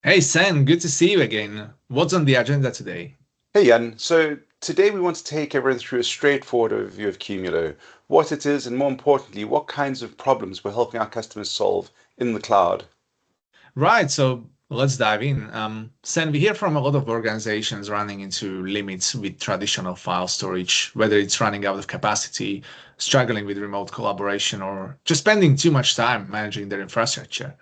Hey Sen, good to see you again. What's on the agenda today? Hey Jan, so today we want to take everyone through a straightforward overview of Qumulo, what it is, and more importantly, what kinds of problems we're helping our customers solve in the cloud. Right, so let's dive in. Sen, we hear from a lot of organizations running into limits with traditional file storage, whether it's running out of capacity, struggling with remote collaboration, or just spending too much time managing their infrastructure.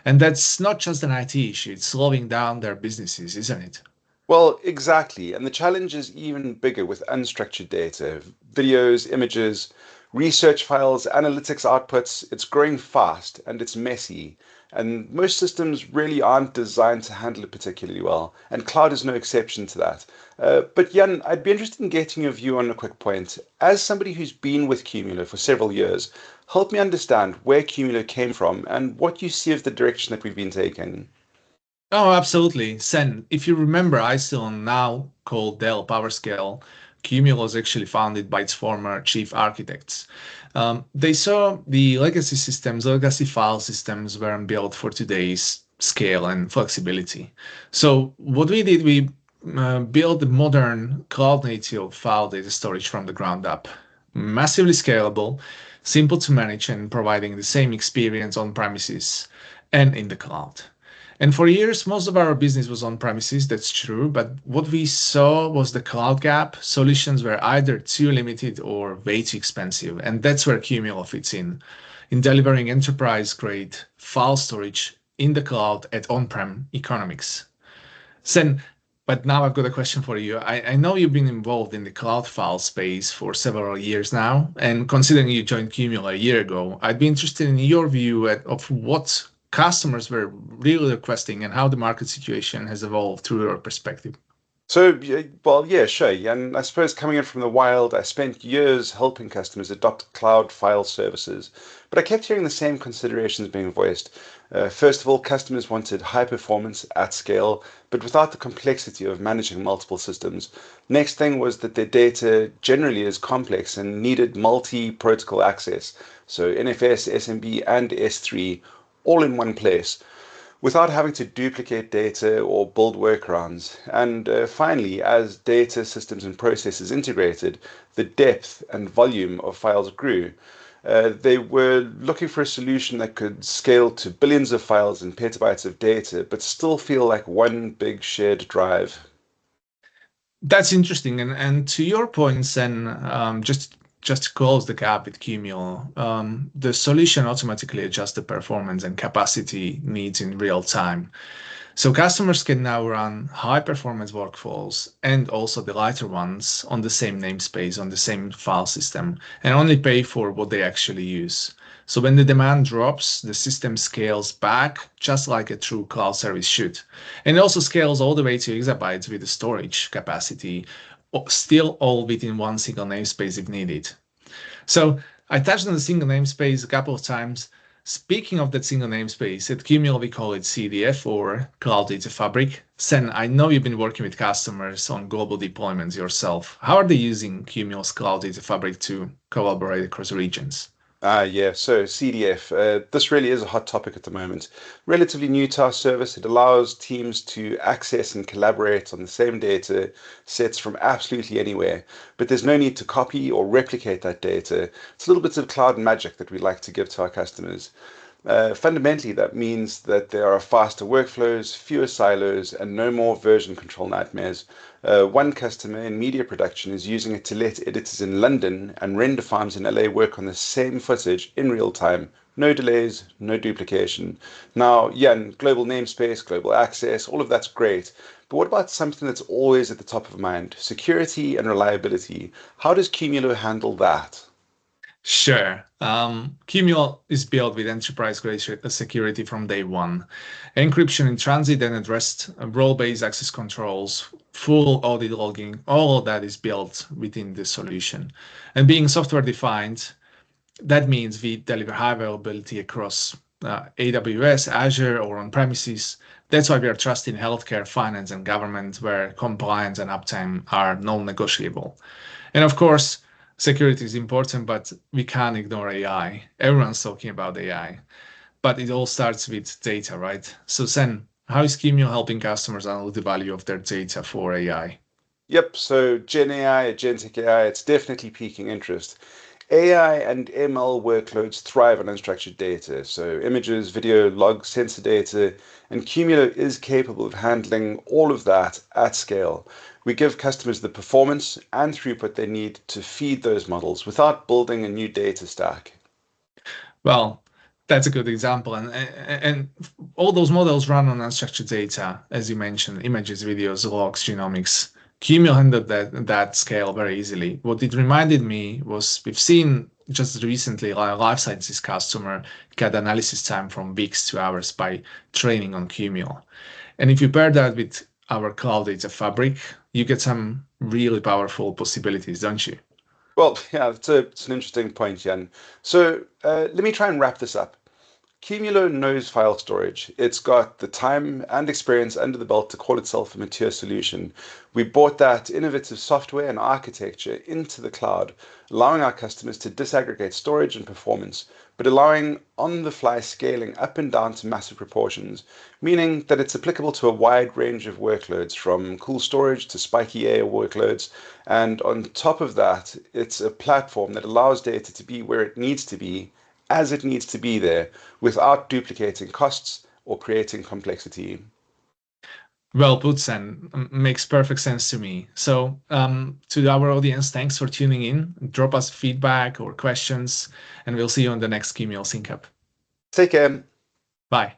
And that's not just an IT issue, it's slowing down their businesses, isn't it? Well, exactly. And the challenge is even bigger with unstructured data, videos, images, research files, analytics outputs. It's growing fast and it's messy. And most systems really aren't designed to handle it particularly well. And cloud is no exception to that. But Jan, I'd be interested in getting your view on a quick point. As somebody who's been with Cumulo for several years, help me understand where Cumulo came from and what you see of the direction that we've been taking. Oh, absolutely. Sen, if you remember ISIL, now called Dell PowerScale, Qumulo was actually founded by its former chief architects. They saw the legacy file systems weren't built for today's scale and flexibility. So what we did, we built a modern cloud-native file data storage from the ground up, massively scalable, simple to manage, and providing the same experience on premises and in the cloud. And for years, most of our business was on premises, that's true. But what we saw was the cloud gap. Solutions were either too limited or way too expensive. And that's where Qumulo fits in delivering enterprise grade file storage in the cloud at on prem economics. Sen, but now I've got a question for you. I know you've been involved in the cloud file space for several years now, and considering you joined Cumulo a year ago, I'd be interested in your view of what customers were really requesting and how the market situation has evolved through your perspective. So, well, yeah, sure. And I suppose coming in from the wild, I spent years helping customers adopt cloud file services, but I kept hearing the same considerations being voiced. First of all, customers wanted high performance at scale, but without the complexity of managing multiple systems. Next thing was that their data generally is complex and needed multi-protocol access. So NFS, SMB, and S3 all in one place without having to duplicate data or build workarounds. And finally, as data systems and processes integrated, the depth and volume of files grew. They were looking for a solution that could scale to billions of files and petabytes of data, but still feel like one big shared drive. That's interesting. And to your point, Sen, just to close the gap with Cumulo, the solution automatically adjusts the performance and capacity needs in real time. So customers can now run high performance workflows and also the lighter ones on the same namespace, on the same file system, and only pay for what they actually use. So when the demand drops, the system scales back just like a true cloud service should. And it also scales all the way to exabytes with the storage capacity, still all within one single namespace if needed. So I touched on the single namespace a couple of times. Speaking of that single namespace, at Cumulo we call it CDF or Cloud Data Fabric. Sen, I know you've been working with customers on global deployments yourself. How are they using Cumulo's Cloud Data Fabric to collaborate across regions? Yeah, so CDF, this really is a hot topic at the moment. Relatively new to our service, it allows teams to access and collaborate on the same data sets from absolutely anywhere, but there's no need to copy or replicate that data. It's a little bit of cloud magic that we like to give to our customers. Fundamentally, that means that there are faster workflows, fewer silos, and no more version control nightmares. One customer in media production is using it to let editors in London and render farms in LA work on the same footage in real time. No delays, no duplication. Now, yeah, and global namespace, global access, all of that's great. But what about something that's always at the top of mind? Security and reliability. How does Cumulo handle that? Sure. Qumulo is built with enterprise-grade security from day one. Encryption in transit and at rest, role-based access controls, full audit logging, all of that is built within the solution. And being software-defined, that means we deliver high availability across AWS, Azure, or on premises. That's why we are trusted in healthcare, finance, and government, where compliance and uptime are non-negotiable. And of course, security is important, but we can't ignore AI. Everyone's talking about AI, but it all starts with data, right? So, Sen, How is Qumulo helping customers unlock the value of their data for AI? Yep, so Gen AI, agentic AI, it's definitely piquing interest. AI and ML workloads thrive on unstructured data, so images, video, logs, sensor data, and Qumulo is capable of handling all of that at scale. We give customers the performance and throughput they need to feed those models without building a new data stack. Well, that's a good example, and all those models run on unstructured data, as you mentioned, images, videos, logs, genomics. Qumulo handled that scale very easily. What it reminded me was we've seen just recently a life sciences customer cut analysis time from weeks to hours by training on Qumulo. And if you pair that with our cloud data fabric, you get some really powerful possibilities, don't you? Well, yeah, it's an interesting point, Jan. So let me try and wrap this up. Qumulo knows file storage. It's got the time and experience under the belt to call itself a mature solution. We brought that innovative software and architecture into the cloud, allowing our customers to disaggregate storage and performance, but allowing on the fly scaling up and down to massive proportions, meaning that it's applicable to a wide range of workloads from cool storage to spiky AI workloads. And on top of that, it's a platform that allows data to be where it needs to be as it needs to be there without duplicating costs or creating complexity. Well put, Sen. Makes perfect sense to me. So, to our audience, thanks for tuning in. Drop us feedback or questions, and we'll see you on the next Qumulo SynQ Up. Take care. Bye.